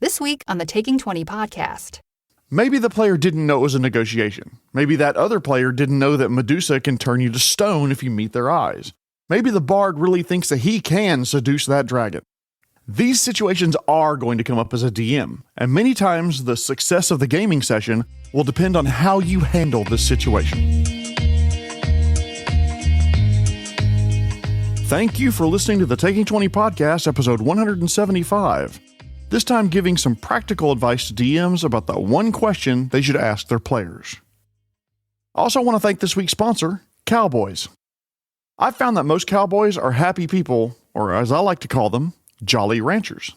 This week on the Taking 20 podcast. Maybe the player didn't know it was a negotiation. Maybe that other player didn't know that Medusa can turn you to stone if you meet their eyes. Maybe the bard really thinks that he can seduce that dragon. These situations are going to come up as a DM, and many times the success of the gaming session will depend on how you handle this situation. Thank you for listening to the Taking 20 podcast, episode 175. This time giving some practical advice to DMs about the one question they should ask their players. I also want to thank this week's sponsor, Cowboys. I've found that most cowboys are happy people, or as I like to call them, jolly ranchers.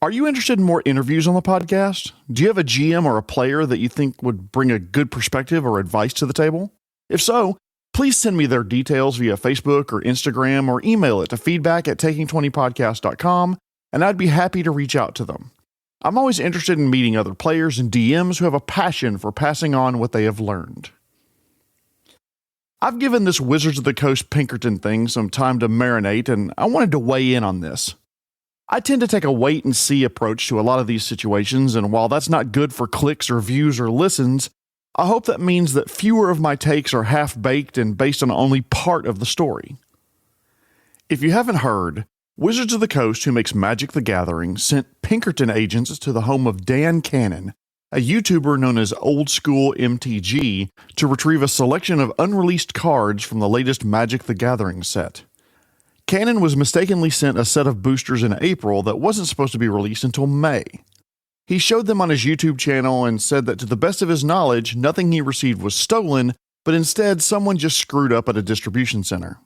Are you interested in more interviews on the podcast? Do you have a GM or a player that you think would bring a good perspective or advice to the table? If so, please send me their details via Facebook or Instagram or email it to feedback@taking20podcast.com, and I'd be happy to reach out to them. I'm always interested in meeting other players and DMs who have a passion for passing on what they have learned. I've given this Wizards of the Coast Pinkerton thing some time to marinate, and I wanted to weigh in on this. I tend to take a wait-and-see approach to a lot of these situations, and while that's not good for clicks or views or listens, I hope that means that fewer of my takes are half-baked and based on only part of the story. If you haven't heard, Wizards of the Coast, who makes Magic the Gathering, sent Pinkerton agents to the home of Dan Cannon, a YouTuber known as Old School MTG, to retrieve a selection of unreleased cards from the latest Magic the Gathering set. Cannon was mistakenly sent a set of boosters in April that wasn't supposed to be released until May. He showed them on his YouTube channel and said that to the best of his knowledge, nothing he received was stolen, but instead someone just screwed up at a distribution center.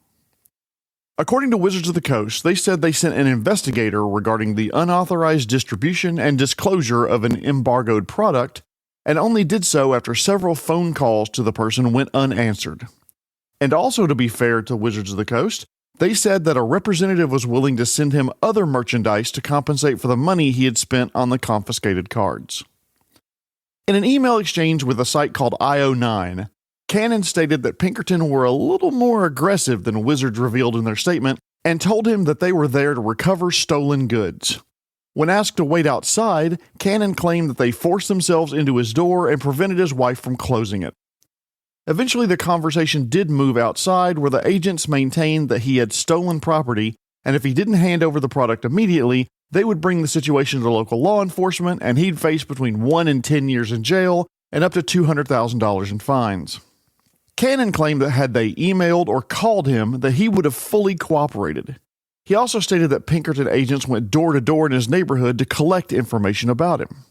According to Wizards of the Coast, they said they sent an investigator regarding the unauthorized distribution and disclosure of an embargoed product, and only did so after several phone calls to the person went unanswered. And also, to be fair to Wizards of the Coast, they said that a representative was willing to send him other merchandise to compensate for the money he had spent on the confiscated cards. In an email exchange with a site called IO9, Cannon stated that Pinkerton were a little more aggressive than Wizards revealed in their statement, and told him that they were there to recover stolen goods. When asked to wait outside, Cannon claimed that they forced themselves into his door and prevented his wife from closing it. Eventually, the conversation did move outside, where the agents maintained that he had stolen property, and if he didn't hand over the product immediately, they would bring the situation to local law enforcement, and he'd face between 1 and 10 years in jail and up to $200,000 in fines. Cannon claimed that had they emailed or called him, that he would have fully cooperated. He also stated that Pinkerton agents went door to door in his neighborhood to collect information about him.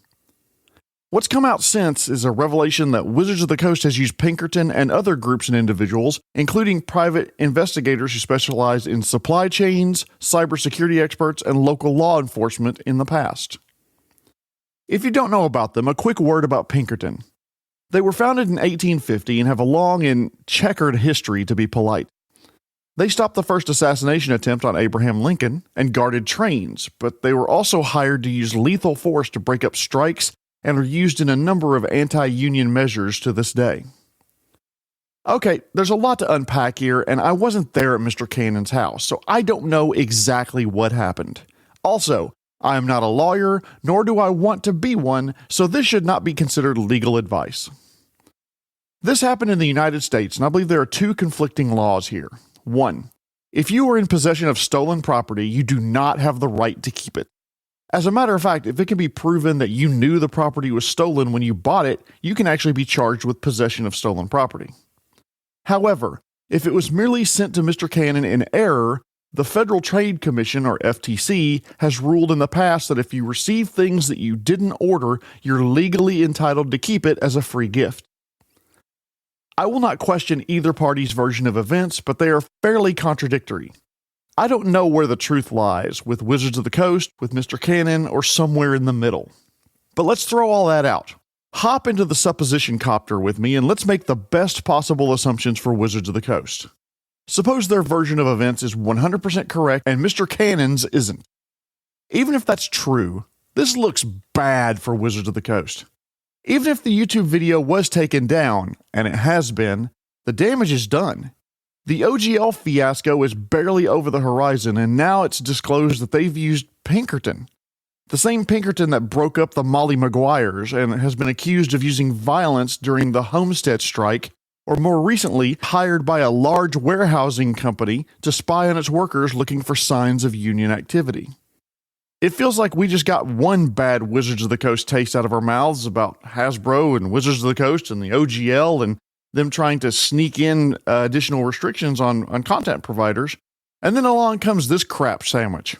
What's come out since is a revelation that Wizards of the Coast has used Pinkerton and other groups and individuals, including private investigators who specialize in supply chains, cybersecurity experts, and local law enforcement in the past. If you don't know about them, a quick word about Pinkerton. They were founded in 1850 and have a long and checkered history, to be polite. They stopped the first assassination attempt on Abraham Lincoln and guarded trains, but they were also hired to use lethal force to break up strikes and are used in a number of anti-union measures to this day. Okay, there's a lot to unpack here, and I wasn't there at Mr. Cannon's house, so I don't know exactly what happened. Also, I am not a lawyer, nor do I want to be one, so this should not be considered legal advice. This happened in the United States, and I believe there are two conflicting laws here. 1. If you are in possession of stolen property, you do not have the right to keep it. As a matter of fact, if it can be proven that you knew the property was stolen when you bought it, you can actually be charged with possession of stolen property. However, if it was merely sent to Mr. Cannon in error, the Federal Trade Commission, or FTC, has ruled in the past that if you receive things that you didn't order, you're legally entitled to keep it as a free gift. I will not question either party's version of events, but they are fairly contradictory. I don't know where the truth lies, with Wizards of the Coast, with Mr. Cannon, or somewhere in the middle. But let's throw all that out. Hop into the supposition copter with me and let's make the best possible assumptions for Wizards of the Coast. Suppose their version of events is 100% correct and Mr. Cannon's isn't. Even if that's true, this looks bad for Wizards of the Coast. Even if the YouTube video was taken down, and it has been, the damage is done. The OGL fiasco is barely over the horizon, and now it's disclosed that they've used Pinkerton. The same Pinkerton that broke up the Molly Maguires and has been accused of using violence during the Homestead strike, or more recently, hired by a large warehousing company to spy on its workers looking for signs of union activity. It feels like we just got one bad Wizards of the Coast taste out of our mouths about Hasbro and Wizards of the Coast and the OGL and them trying to sneak in additional restrictions on content providers. And then along comes this crap sandwich.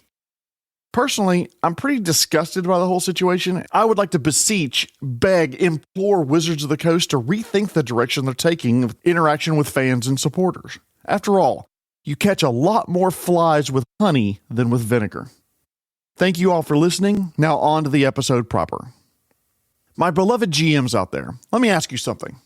Personally, I'm pretty disgusted by the whole situation. I would like to beseech, beg, implore Wizards of the Coast to rethink the direction they're taking with interaction with fans and supporters. After all, you catch a lot more flies with honey than with vinegar. Thank you all for listening. Now on to the episode proper. My beloved GMs out there, let me ask you something.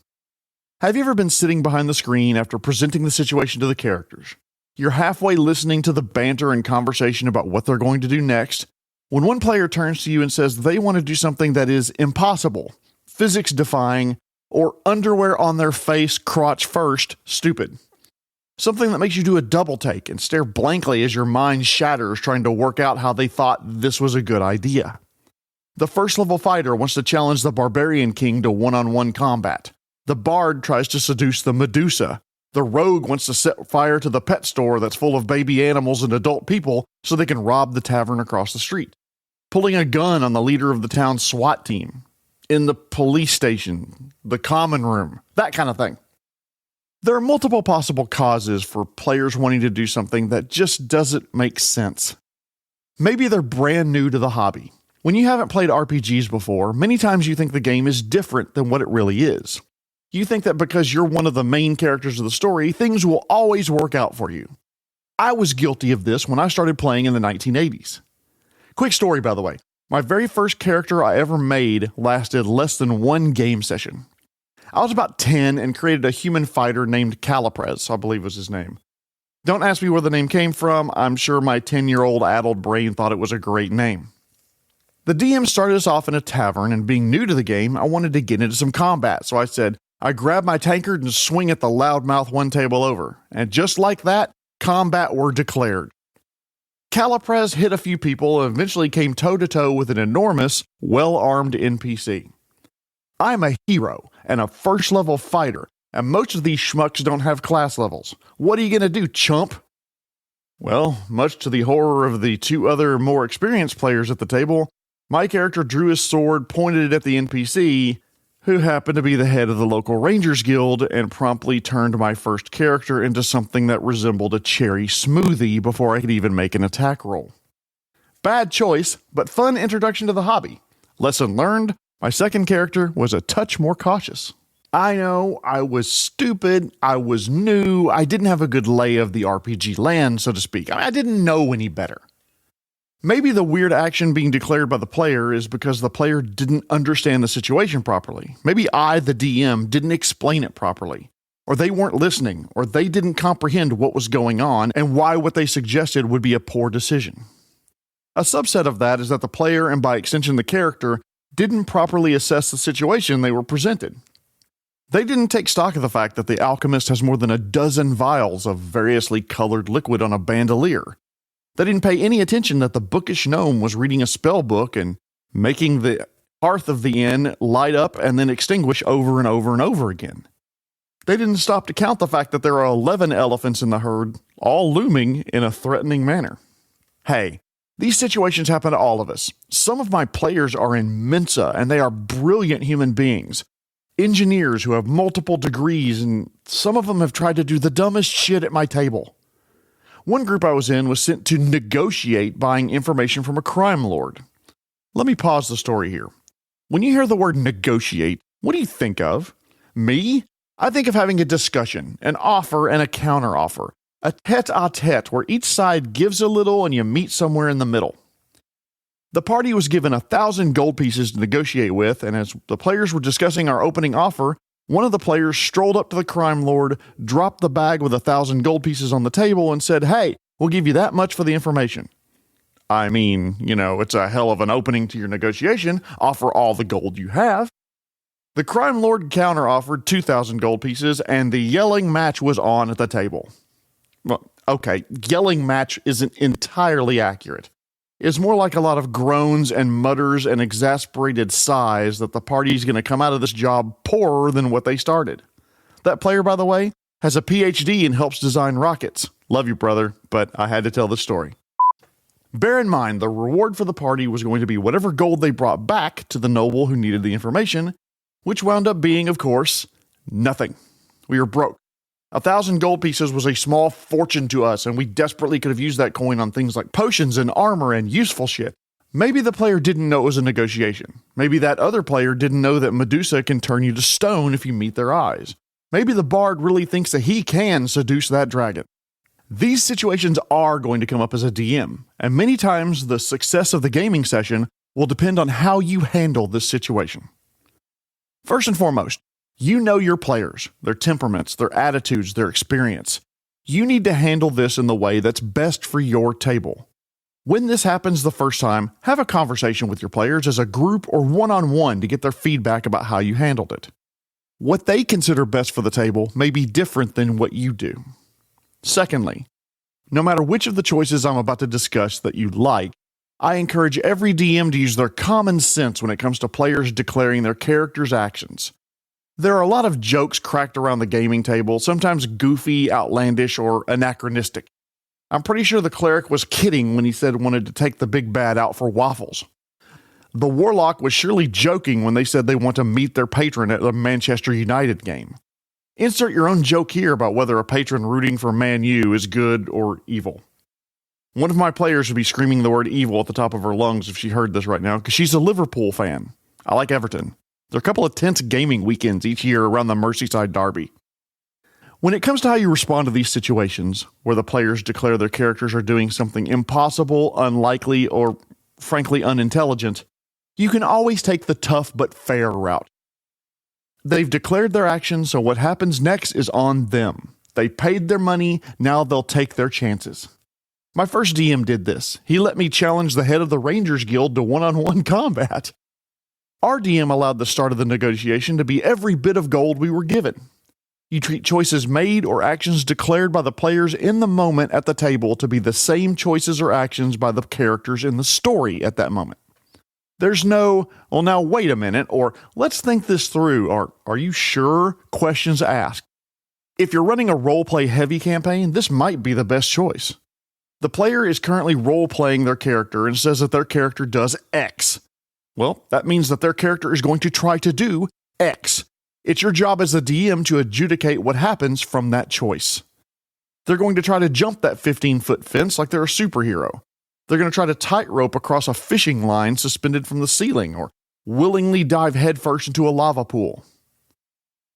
Have you ever been sitting behind the screen after presenting the situation to the characters? You're halfway listening to the banter and conversation about what they're going to do next, when one player turns to you and says they want to do something that is impossible, physics-defying, or underwear on their face, crotch first, stupid. Something that makes you do a double take and stare blankly as your mind shatters trying to work out how they thought this was a good idea. The first level fighter wants to challenge the Barbarian King to one-on-one combat. The Bard tries to seduce the Medusa. The Rogue wants to set fire to the pet store that's full of baby animals and adult people so they can rob the tavern across the street. Pulling a gun on the leader of the town's SWAT team. In the police station. The common room. That kind of thing. There are multiple possible causes for players wanting to do something that just doesn't make sense. Maybe they're brand new to the hobby. When you haven't played RPGs before, many times you think the game is different than what it really is. You think that because you're one of the main characters of the story, things will always work out for you. I was guilty of this when I started playing in the 1980s. Quick story, by the way. My very first character I ever made lasted less than one game session. I was about 10 and created a human fighter named Calaprez, I believe was his name. Don't ask me where the name came from. I'm sure my 10-year-old addled brain thought it was a great name. The DM started us off in a tavern, and being new to the game, I wanted to get into some combat, so I said, I grab my tankard and swing at the loudmouth one table over. And just like that, combat were declared. Calaprez hit a few people and eventually came toe-to-toe with an enormous, well-armed NPC. I'm a hero and a first-level fighter, and most of these schmucks don't have class levels. What are you going to do, chump? Well, much to the horror of the two other more experienced players at the table, my character drew his sword, pointed it at the NPC, who happened to be the head of the local Rangers Guild, and promptly turned my first character into something that resembled a cherry smoothie before I could even make an attack roll. Bad choice, but fun introduction to the hobby. Lesson learned, my second character was a touch more cautious. I know, I was stupid, I was new, I didn't have a good lay of the RPG land, so to speak. I didn't know any better. Maybe the weird action being declared by the player is because the player didn't understand the situation properly. Maybe I, the DM, didn't explain it properly. Or they weren't listening, or they didn't comprehend what was going on and why what they suggested would be a poor decision. A subset of that is that the player, and by extension the character, didn't properly assess the situation they were presented. They didn't take stock of the fact that the alchemist has more than a dozen vials of variously colored liquid on a bandolier. They didn't pay any attention that the bookish gnome was reading a spell book and making the hearth of the inn light up and then extinguish over and over and over again. They didn't stop to count the fact that there are 11 elephants in the herd, all looming in a threatening manner. Hey, these situations happen to all of us. Some of my players are in Mensa, and they are brilliant human beings. Engineers who have multiple degrees, and some of them have tried to do the dumbest shit at my table. One group I was in was sent to negotiate buying information from a crime lord. Let me pause the story here. When you hear the word negotiate, what do you think of? Me? I think of having a discussion, an offer and a counteroffer. A tete-a-tete where each side gives a little and you meet somewhere in the middle. The party was given 1,000 gold pieces to negotiate with, and as the players were discussing our opening offer, one of the players strolled up to the crime lord, dropped the bag with 1,000 gold pieces on the table, and said, "Hey, we'll give you that much for the information." I mean, it's a hell of an opening to your negotiation. Offer all the gold you have. The crime lord counter-offered 2,000 gold pieces, and the yelling match was on at the table. Well, okay, yelling match isn't entirely accurate. is more like a lot of groans and mutters and exasperated sighs that the party's going to come out of this job poorer than what they started. That player, by the way, has a PhD and helps design rockets. Love you, brother, but I had to tell this story. Bear in mind, the reward for the party was going to be whatever gold they brought back to the noble who needed the information, which wound up being, of course, nothing. We were broke. 1,000 gold pieces was a small fortune to us, and we desperately could have used that coin on things like potions and armor and useful shit. Maybe the player didn't know it was a negotiation. Maybe that other player didn't know that Medusa can turn you to stone if you meet their eyes. Maybe the bard really thinks that he can seduce that dragon. These situations are going to come up as a DM, and many times the success of the gaming session will depend on how you handle this situation. First and foremost, you know your players, their temperaments, their attitudes, their experience. You need to handle this in the way that's best for your table. When this happens the first time, have a conversation with your players as a group or one-on-one to get their feedback about how you handled it. What they consider best for the table may be different than what you do. Secondly, no matter which of the choices I'm about to discuss that you like, I encourage every DM to use their common sense when it comes to players declaring their characters' actions. There are a lot of jokes cracked around the gaming table, sometimes goofy, outlandish, or anachronistic. I'm pretty sure the cleric was kidding when he said wanted to take the big bad out for waffles. The warlock was surely joking when they said they want to meet their patron at a Manchester United game. Insert your own joke here about whether a patron rooting for Man U is good or evil. One of my players would be screaming the word evil at the top of her lungs if she heard this right now, because she's a Liverpool fan. I like Everton. There are a couple of tense gaming weekends each year around the Merseyside derby. When it comes to how you respond to these situations, where the players declare their characters are doing something impossible, unlikely, or frankly unintelligent, you can always take the tough but fair route. They've declared their action, so what happens next is on them. They paid their money, now they'll take their chances. My first DM did this. He let me challenge the head of the Rangers Guild to one-on-one combat. Our DM allowed the start of the negotiation to be every bit of gold we were given. You treat choices made or actions declared by the players in the moment at the table to be the same choices or actions by the characters in the story at that moment. There's no, well, now wait a minute, or let's think this through, or are you sure questions asked. If you're running a roleplay heavy campaign, this might be the best choice. The player is currently role-playing their character and says that their character does X. Well, that means that their character is going to try to do X. It's your job as a DM to adjudicate what happens from that choice. They're going to try to jump that 15-foot fence like they're a superhero. They're going to try to tightrope across a fishing line suspended from the ceiling, or willingly dive headfirst into a lava pool.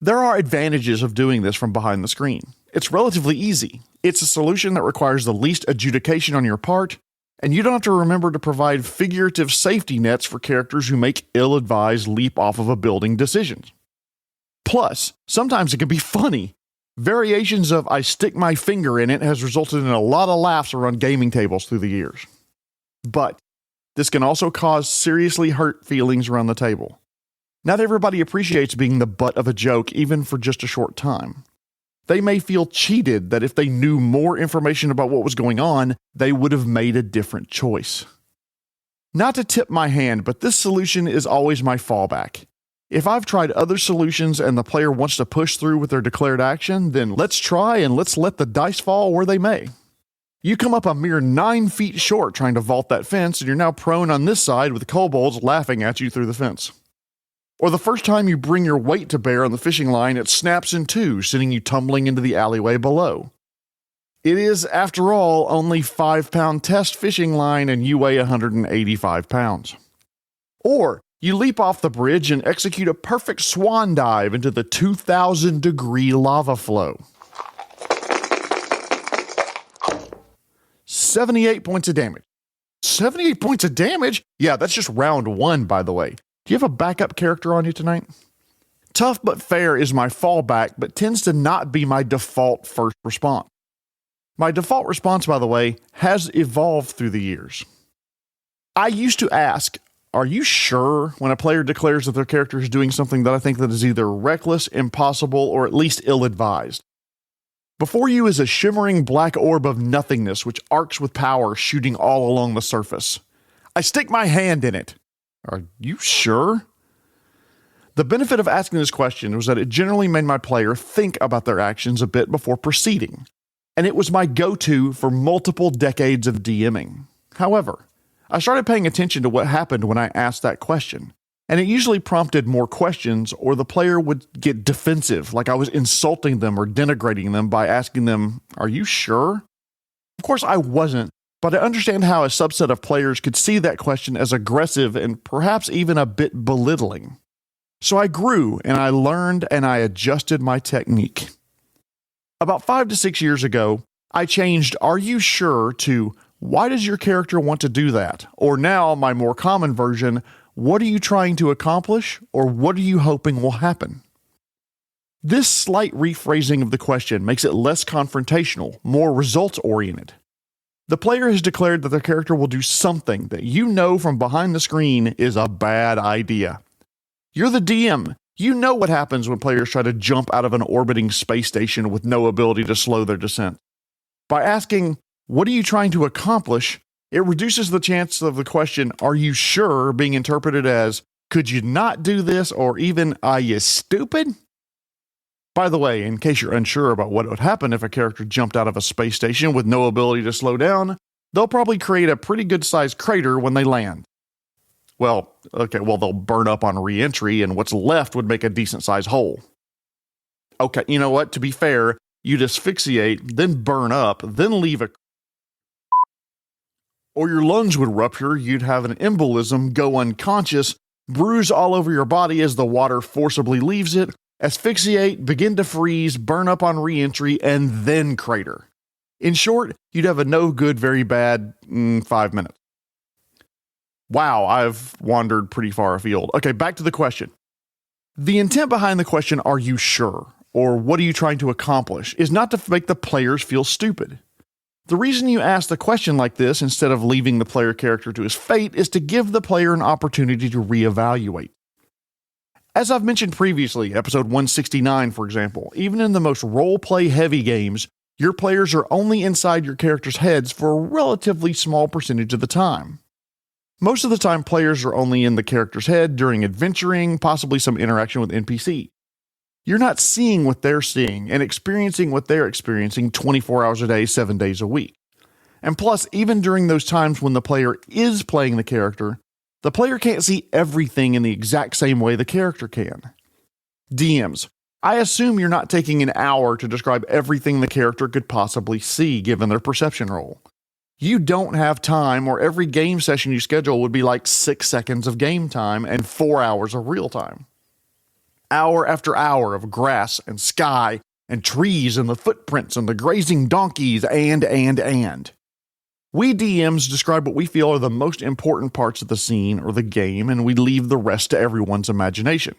There are advantages of doing this from behind the screen. It's relatively easy. It's a solution that requires the least adjudication on your part, and you don't have to remember to provide figurative safety nets for characters who make ill-advised leap off of a building decisions. Plus, sometimes it can be funny. Variations of "I stick my finger in it" has resulted in a lot of laughs around gaming tables through the years. But this can also cause seriously hurt feelings around the table. Not everybody appreciates being the butt of a joke, even for just a short time. They may feel cheated that if they knew more information about what was going on, they would have made a different choice. Not to tip my hand, but this solution is always my fallback. If I've tried other solutions and the player wants to push through with their declared action, then let's try and let's let the dice fall where they may. You come up a mere 9 feet short trying to vault that fence, and you're now prone on this side with kobolds laughing at you through the fence. Or the first time you bring your weight to bear on the fishing line, it snaps in two, sending you tumbling into the alleyway below. It is, after all, only 5-pound test fishing line, and you weigh 185 pounds. Or you leap off the bridge and execute a perfect swan dive into the 2,000-degree lava flow. 78 points of damage. 78 points of damage? Yeah, that's just round one, by the way. Do you have a backup character on you tonight? Tough but fair is my fallback, but tends to not be my default first response. My default response, by the way, has evolved through the years. I used to ask, are you sure, when a player declares that their character is doing something that I think that is either reckless, impossible, or at least ill-advised? Before you is a shimmering black orb of nothingness which arcs with power shooting all along the surface. I stick my hand in it. Are you sure? The benefit of asking this question was that it generally made my player think about their actions a bit before proceeding, and it was my go-to for multiple decades of DMing. However, I started paying attention to what happened when I asked that question, and it usually prompted more questions, or the player would get defensive, like I was insulting them or denigrating them by asking them, "Are you sure?" Of course, I wasn't, but I understand how a subset of players could see that question as aggressive and perhaps even a bit belittling. So I grew, and I learned, and I adjusted my technique. About 5 to 6 years ago, I changed "Are you sure?" to "Why does your character want to do that?" Or now, my more common version, "What are you trying to accomplish?" or "What are you hoping will happen?" This slight rephrasing of the question makes it less confrontational, more results-oriented. The player has declared that their character will do something that you know from behind the screen is a bad idea. You're the DM. You know what happens when players try to jump out of an orbiting space station with no ability to slow their descent. By asking, "What are you trying to accomplish?" it reduces the chance of the question, "Are you sure?" being interpreted as, "Could you not do this?" or even, "Are you stupid?" By the way, in case you're unsure about what would happen if a character jumped out of a space station with no ability to slow down, they'll probably create a pretty good-sized crater when they land. Well, they'll burn up on re-entry, and what's left would make a decent-sized hole. Okay, you know what? To be fair, you'd asphyxiate, then burn up, then leave a... Or your lungs would rupture, you'd have an embolism, go unconscious, bruise all over your body as the water forcibly leaves it, asphyxiate, begin to freeze, burn up on re-entry, and then crater. In short, you'd have a no good, very bad 5 minutes. Wow, I've wandered pretty far afield. Okay, back to the question. The intent behind the question, "Are you sure?" or "What are you trying to accomplish?" is not to make the players feel stupid. The reason you ask the question like this instead of leaving the player character to his fate is to give the player an opportunity to reevaluate. As I've mentioned previously, episode 169, for example, even in the most role-play heavy games, your players are only inside your characters' heads for a relatively small percentage of the time. Most of the time, players are only in the character's head during adventuring, possibly some interaction with NPC. You're not seeing what they're seeing and experiencing what they're experiencing 24 hours a day, 7 days a week. And plus, even during those times when the player is playing the player can't see everything in the exact same way the character can. DMs, I assume you're not taking an hour to describe everything the character could possibly see given their perception roll. You don't have time, or every game session you schedule would be like 6 seconds of game time and 4 hours of real time. Hour after hour of grass and sky and trees and the footprints and the grazing donkeys and. We DMs describe what we feel are the most important parts of the scene or the game, and we leave the rest to everyone's imagination.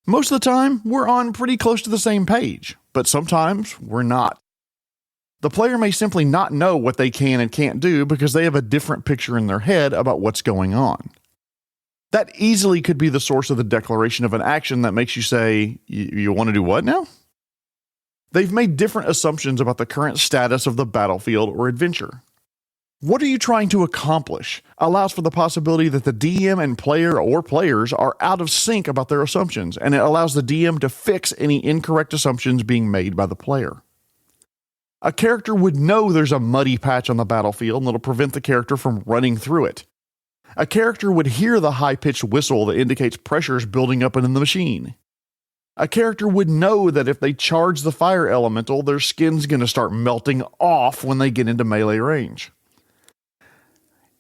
Most of the time, we're on pretty close to the same page, but sometimes we're not. The player may simply not know what they can and can't do because they have a different picture in their head about what's going on. That easily could be the source of the declaration of an action that makes you say, "You want to do what now?" They've made different assumptions about the current status of the battlefield or adventure. "What are you trying to accomplish?" allows for the possibility that the DM and player or players are out of sync about their assumptions, and it allows the DM to fix any incorrect assumptions being made by the player. A character would know there's a muddy patch on the battlefield that'll prevent the character from running through it. A character would hear the high-pitched whistle that indicates pressures building up in the machine. A character would know that if they charge the fire elemental, their skin's going to start melting off when they get into melee range.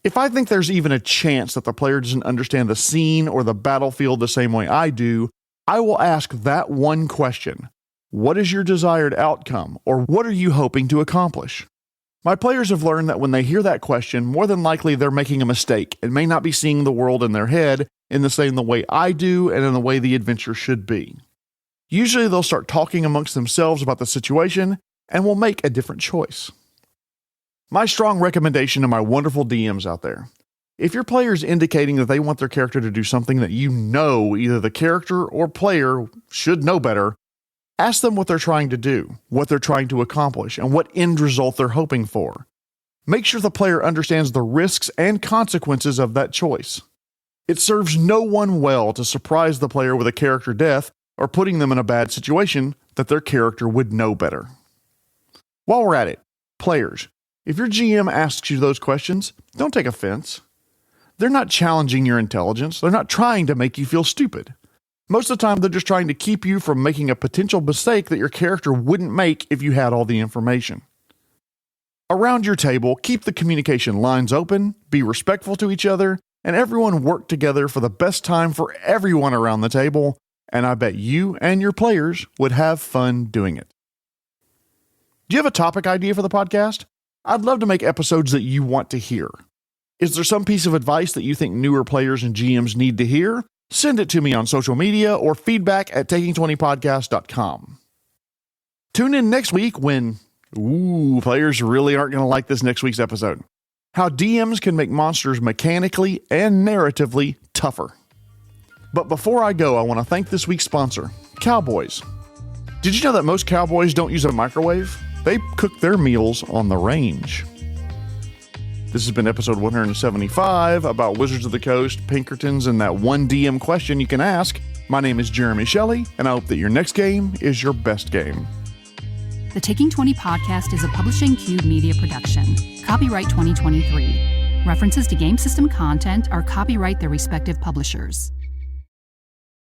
If I think there's even a chance that the player doesn't understand the scene or the battlefield the same way I do, I will ask that one question. What is your desired outcome, or what are you hoping to accomplish? My players have learned that when they hear that question, more than likely they're making a mistake and may not be seeing the world in their head in the way I do and in the way the adventure should be. Usually they'll start talking amongst themselves about the situation and will make a different choice. My strong recommendation to my wonderful DMs out there: if your player is indicating that they want their character to do something that you know either the character or player should know better, ask them what they're trying to do, what they're trying to accomplish, and what end result they're hoping for. Make sure the player understands the risks and consequences of that choice. It serves no one well to surprise the player with a character death or putting them in a bad situation that their character would know better. While we're at it, players, if your GM asks you those questions, don't take offense. They're not challenging your intelligence. They're not trying to make you feel stupid. Most of the time, they're just trying to keep you from making a potential mistake that your character wouldn't make if you had all the information. Around your table, keep the communication lines open, be respectful to each other, and everyone work together for the best time for everyone around the table, and I bet you and your players would have fun doing it. Do you have a topic idea for the podcast? I'd love to make episodes that you want to hear. Is there some piece of advice that you think newer players and GMs need to hear? Send it to me on social media or feedback@taking20podcast.com. Tune in next week when, players really aren't going to like this next week's episode. How DMs can make monsters mechanically and narratively tougher. But before I go, I want to thank this week's sponsor, Cowboys. Did you know that most cowboys don't use a microwave? They cook their meals on the range. This has been episode 175 about Wizards of the Coast, Pinkertons, and that one DM question you can ask. My name is Jeremy Shelley, and I hope that your next game is your best game. The Taking 20 podcast is a Publishing Cube media production. Copyright 2023. References to game system content are copyright their respective publishers.